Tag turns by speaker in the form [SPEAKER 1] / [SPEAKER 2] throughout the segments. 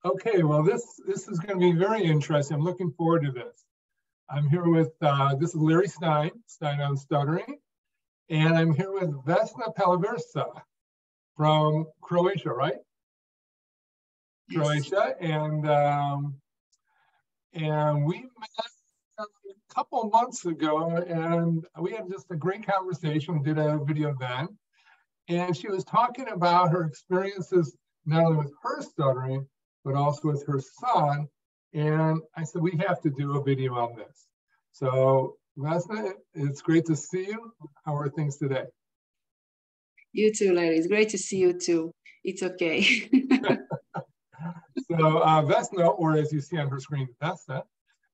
[SPEAKER 1] Okay, well, this is going to be very interesting. I'm looking forward to this. I'm here with, this is Larry Stein, Stein on Stuttering, and I'm here with Vesna Palaversa from Croatia, right?
[SPEAKER 2] Yes.
[SPEAKER 1] Croatia, and we met a couple months ago, and we had just a great conversation. We did a video then, and she was talking about her experiences not only with her stuttering, but also with her son. And I said, we have to do a video on this. So, Vesna, it's great to see you. How are things today?
[SPEAKER 2] You too, Larry. It's great to see you too. It's okay.
[SPEAKER 1] So, Vesna, or as you see on her screen, Vesna,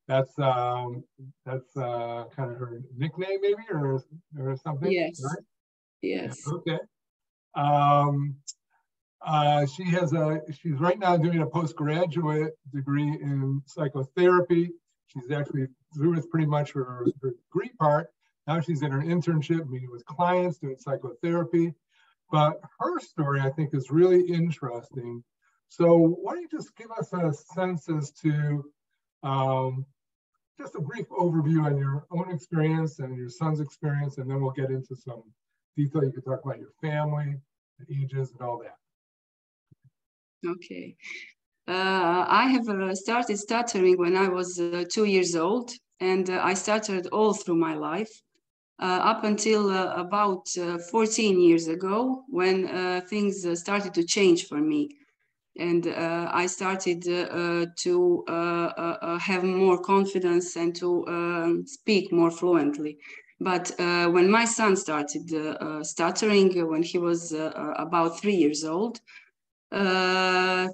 [SPEAKER 1] that's kind of her nickname, maybe, or something.
[SPEAKER 2] Yes.
[SPEAKER 1] Right?
[SPEAKER 2] Yes.
[SPEAKER 1] Yeah, okay. She's right now doing a postgraduate degree in psychotherapy. She's actually through with pretty much her degree part. Now she's in her internship, meeting with clients, doing psychotherapy. But her story, I think, is really interesting. So why don't you just give us a sense as to just a brief overview on your own experience and your son's experience, and then we'll get into some detail. You can talk about your family, the ages, and all that.
[SPEAKER 2] Okay. I have started stuttering when I was 2 years old, and I stuttered all through my life up until about 14 years ago, when things started to change for me. And I started to have more confidence and to speak more fluently. But when my son started stuttering, when he was about 3 years old,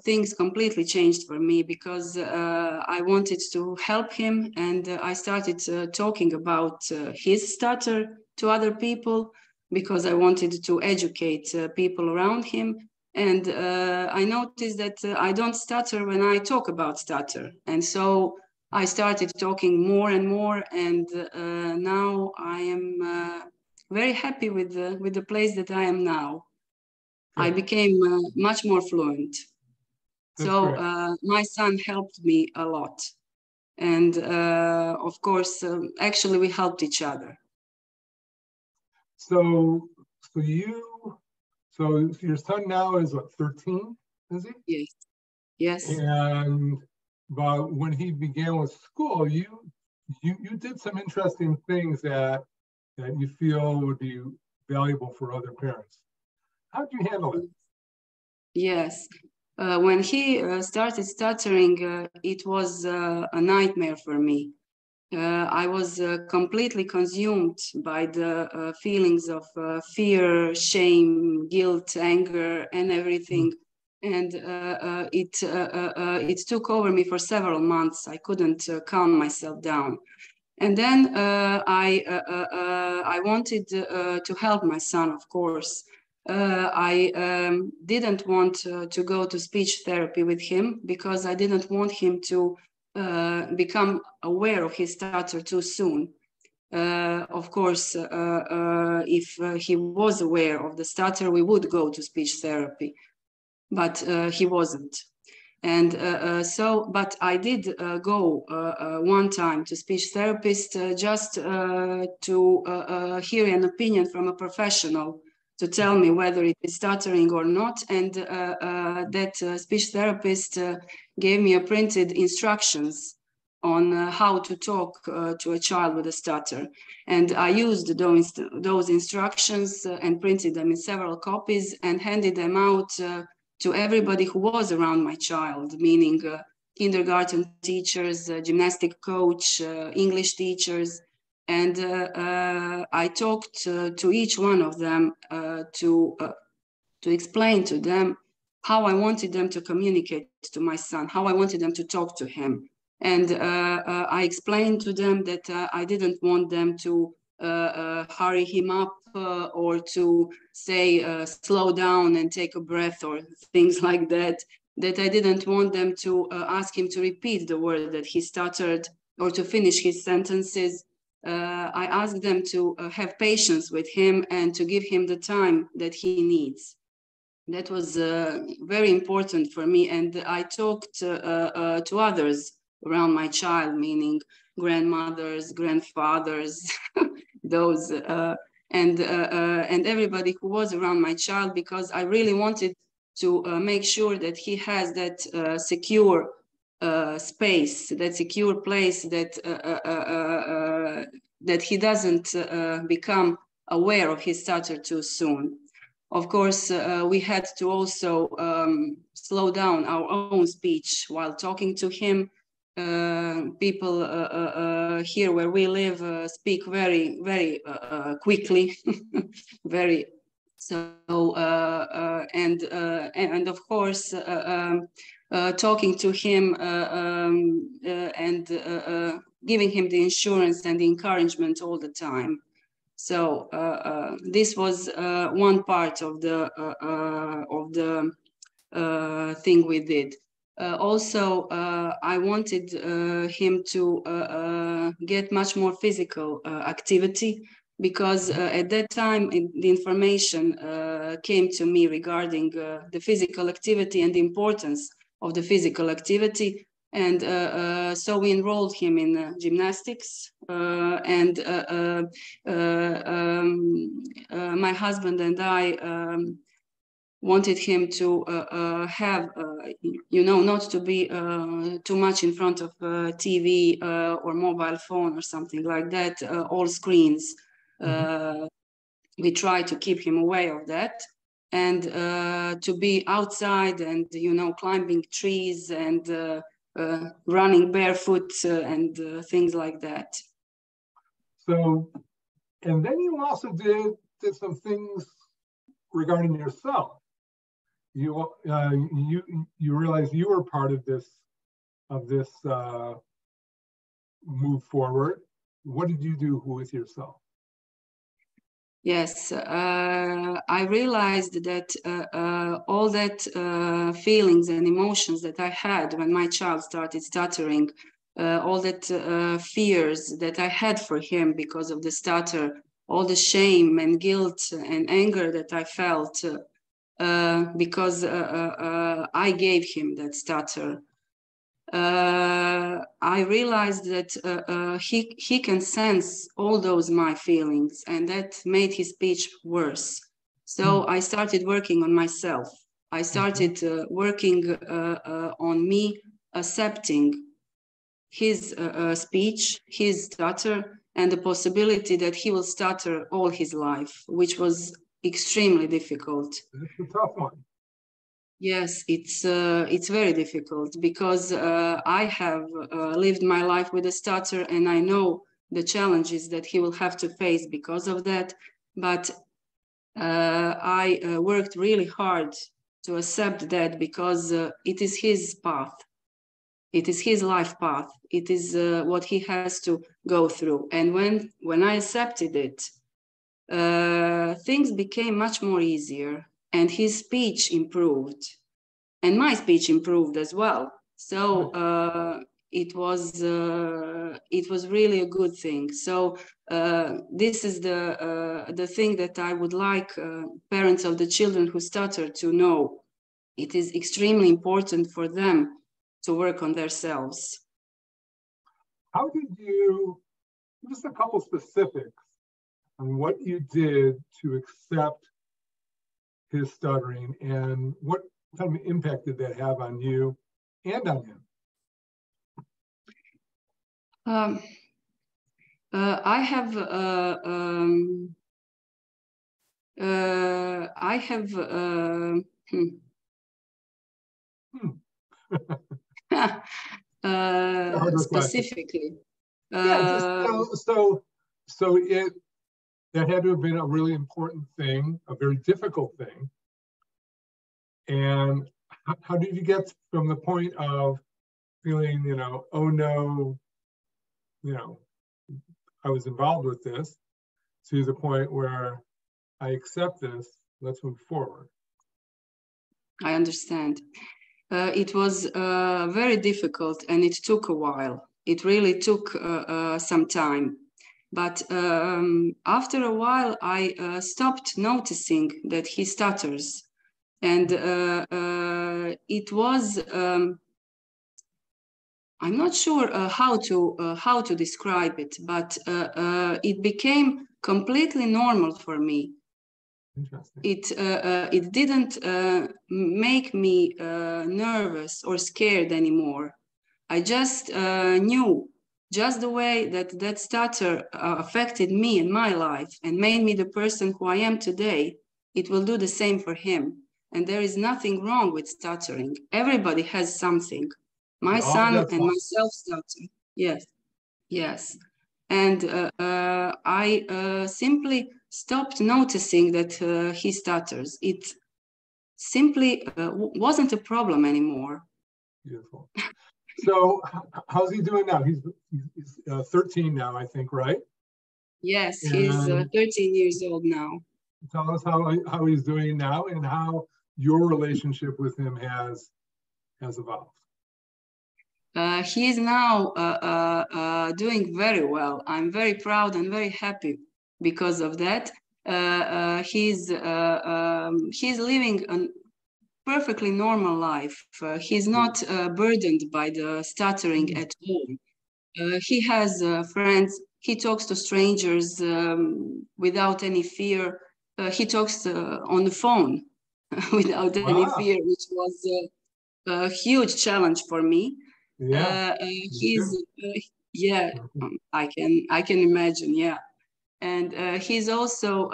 [SPEAKER 2] things completely changed for me, because I wanted to help him, and I started talking about his stutter to other people, because I wanted to educate people around him. And I noticed that I don't stutter when I talk about stutter. And so I started talking more and more, and now I am very happy with the place that I am now. I became much more fluent.
[SPEAKER 1] That's
[SPEAKER 2] so
[SPEAKER 1] great.
[SPEAKER 2] My son helped me a lot. And of course, actually, we helped each other.
[SPEAKER 1] So your son now is what, 13, is he?
[SPEAKER 2] Yes. Yes.
[SPEAKER 1] And but when he began with school, you did some interesting things that you feel would be valuable for other parents. How did you handle it?
[SPEAKER 2] Yes. When he started stuttering, it was a nightmare for me. I was completely consumed by the feelings of fear, shame, guilt, anger, and everything. And it took over me for several months. I couldn't calm myself down. And then I wanted to help my son, of course. I didn't want to go to speech therapy with him, because I didn't want him to become aware of his stutter too soon. Of course, if he was aware of the stutter, we would go to speech therapy, but he wasn't. And but I did go one time to speech therapist just to hear an opinion from a professional to tell me whether it is stuttering or not. And that speech therapist gave me a printed instructions on how to talk to a child with a stutter. And I used those instructions and printed them in several copies and handed them out to everybody who was around my child, meaning kindergarten teachers, gymnastic coach, English teachers. And I talked to each one of them to explain to them how I wanted them to communicate to my son, how I wanted them to talk to him. And I explained to them that I didn't want them to hurry him up or to say slow down and take a breath or things like that, that I didn't want them to ask him to repeat the word that he stuttered or to finish his sentences. I asked them to have patience with him and to give him the time that he needs. That was very important for me. And I talked to others around my child, meaning grandmothers, grandfathers, those, and everybody who was around my child, because I really wanted to make sure that he has that secure space, that secure place, that he doesn't become aware of his stutter too soon. Of course, we had to also slow down our own speech while talking to him. People here where we live speak very, very quickly, very. So and of course, talking to him and giving him the insurance and the encouragement all the time. So this was one part of the thing we did. Also, I wanted him to get much more physical activity, because at that time the information came to me regarding the physical activity and the importance of the physical activity. And so we enrolled him in gymnastics, and my husband and I wanted him to have, not to be too much in front of TV or mobile phone or something like that, all screens. We try to keep him away of that, and to be outside and, climbing trees and running barefoot and things like that.
[SPEAKER 1] So, and then you also did some things regarding yourself. You realized you were part of this move forward. What did you do with yourself?
[SPEAKER 2] Yes, I realized that all that feelings and emotions that I had when my child started stuttering, all that fears that I had for him because of the stutter, all the shame and guilt and anger that I felt because I gave him that stutter. I realized that he can sense all those my feelings, and that made his speech worse. So I started working on myself. I started working on me accepting his speech, his stutter, and the possibility that he will stutter all his life, which was extremely difficult.
[SPEAKER 1] It's a tough one.
[SPEAKER 2] Yes, it's very difficult, because I have lived my life with a stutter, and I know the challenges that he will have to face because of that. But I worked really hard to accept that, because it is his path. It is his life path. It is what he has to go through. And when I accepted it, things became much more easier, and his speech improved, and my speech improved as well. So it was really a good thing. So this is the thing that I would like parents of the children who stutter to know. It is extremely important for them to work on themselves.
[SPEAKER 1] How did you, just a couple specifics on what you did to accept his stuttering, and what kind of impact did that have on you and on him?
[SPEAKER 2] I have specifically.
[SPEAKER 1] So that had to have been a really important thing, a very difficult thing. And how did you get from the point of feeling, oh no, I was involved with this, to the point where I accept this, let's move forward?
[SPEAKER 2] I understand. It was very difficult, and it took a while. It really took some time. But after a while, I stopped noticing that he stutters. And it was, I'm not sure how to describe it, but it became completely normal for me.
[SPEAKER 1] Interesting.
[SPEAKER 2] It didn't make me nervous or scared anymore. I just knew just the way that that stutter affected me in my life and made me the person who I am today. It will do the same for him. And there is nothing wrong with stuttering. Everybody has something. My son and myself stutter. Yes, yes. And I simply stopped noticing that he stutters. It simply wasn't a problem anymore.
[SPEAKER 1] Beautiful. So how's he doing now? He's 13 now, I think, right?
[SPEAKER 2] Yes, he's 13 years old now.
[SPEAKER 1] Tell us how he's doing now and how your relationship with him has evolved.
[SPEAKER 2] He is now doing very well. I'm very proud and very happy because of that. He's living a perfectly normal life. He's not burdened by the stuttering at all. He has friends. He talks to strangers without any fear. He talks on the phone without any fear, which was a huge challenge for me.
[SPEAKER 1] Yeah,
[SPEAKER 2] yeah, I can imagine. Yeah, and he's also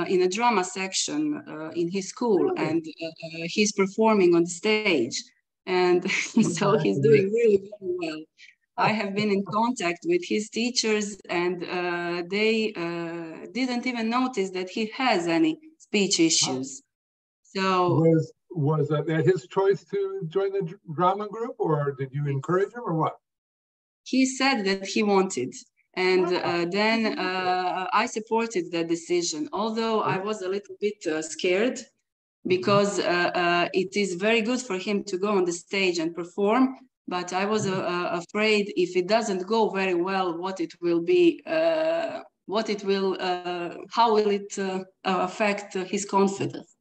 [SPEAKER 2] in a drama section in his school, and he's performing on the stage, and so he's doing really very well. I have been in contact with his teachers, and they didn't even notice that he has any speech issues. So
[SPEAKER 1] was that his choice to join the drama group, or did you encourage him, or what?
[SPEAKER 2] He said that he wanted, and then I supported that decision, although I was a little bit scared, because it is very good for him to go on the stage and perform, but I was afraid if it doesn't go very well, what it will be, how will it affect his confidence.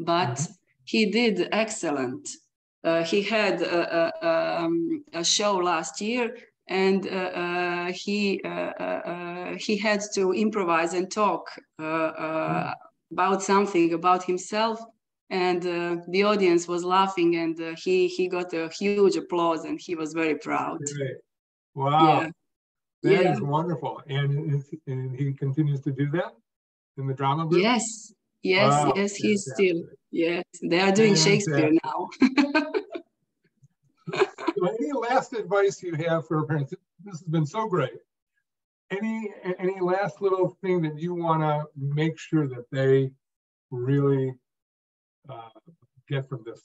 [SPEAKER 2] But he did excellent. He had a show last year, and he had to improvise and talk about something about himself, and the audience was laughing, and he got a huge applause, and he was very proud.
[SPEAKER 1] Great. Wow, that is wonderful. And he continues to do that in the drama group?
[SPEAKER 2] Yes, wow, yes, he's still, yes, they are doing Shakespeare now.
[SPEAKER 1] So any last advice you have for parents? This has been so great. Any last little thing that you want to make sure that they really get from this?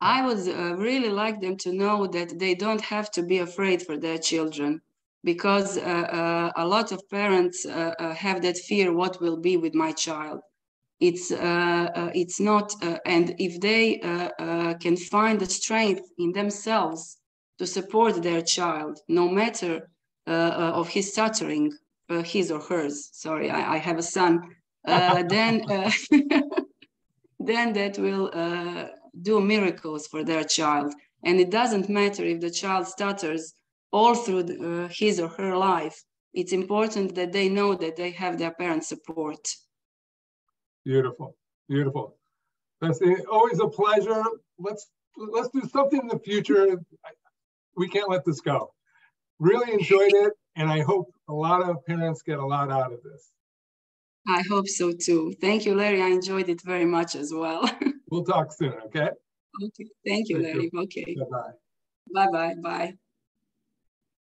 [SPEAKER 2] I would really like them to know that they don't have to be afraid for their children, because a lot of parents have that fear, what will be with my child? It's not, and if they can find the strength in themselves to support their child, no matter of his stuttering, his or hers, sorry, I have a son, then then that will do miracles for their child. And it doesn't matter if the child stutters all through his or her life. It's important that they know that they have their parents' support.
[SPEAKER 1] Beautiful, beautiful. That's always a pleasure. Let's do something in the future. We can't let this go. Really enjoyed it, and I hope a lot of parents get a lot out of this.
[SPEAKER 2] I hope so too. Thank you, Larry. I enjoyed it very much as well.
[SPEAKER 1] We'll talk soon, okay?
[SPEAKER 2] Okay. Thank you, Larry. Okay.
[SPEAKER 1] Bye-bye.
[SPEAKER 2] Bye-bye. Bye.